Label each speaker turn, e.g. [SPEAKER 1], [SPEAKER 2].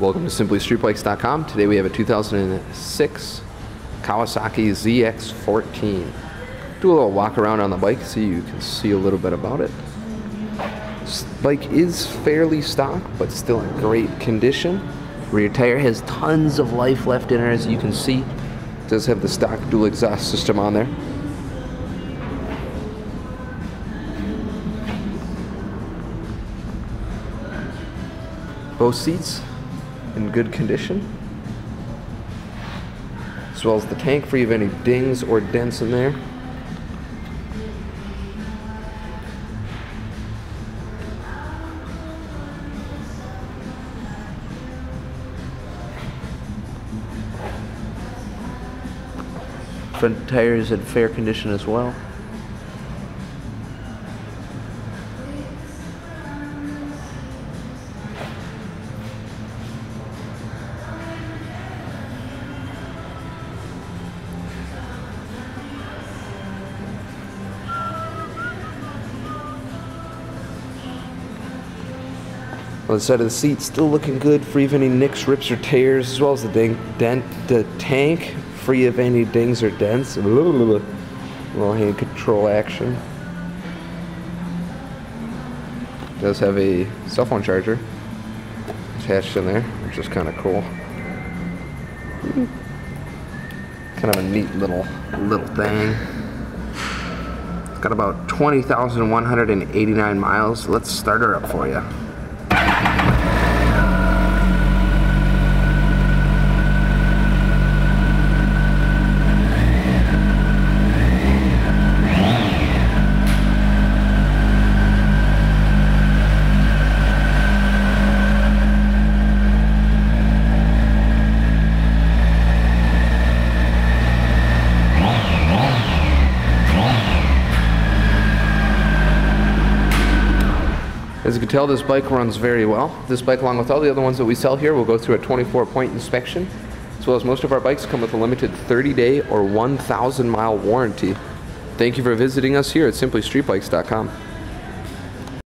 [SPEAKER 1] Welcome to simplystreetbikes.com. Today we have a 2006 Kawasaki ZX14. Do a little walk around on the bike so you can see a little bit about it. This bike is fairly stock, but still in great condition. Rear tire has tons of life left in it, as you can see. It does have the stock dual exhaust system on there. Both seats in good condition, as well as the tank free of any dings or dents in there. Front tires in fair condition as well. On the side of the seat, still looking good, free of any nicks, rips, or tears, as well as the tank, free of any dings or dents. Little hand control action. It does have a cell phone charger attached in there, which is kind of cool. Kind of a neat little thing. It's got about 20,189 miles. Let's start her up for you. As you can tell, this bike runs very well. This bike, along with all the other ones that we sell here, will go through a 24-point inspection, as well as most of our bikes come with a limited 30-day or 1,000-mile warranty. Thank you for visiting us here at simplystreetbikes.com.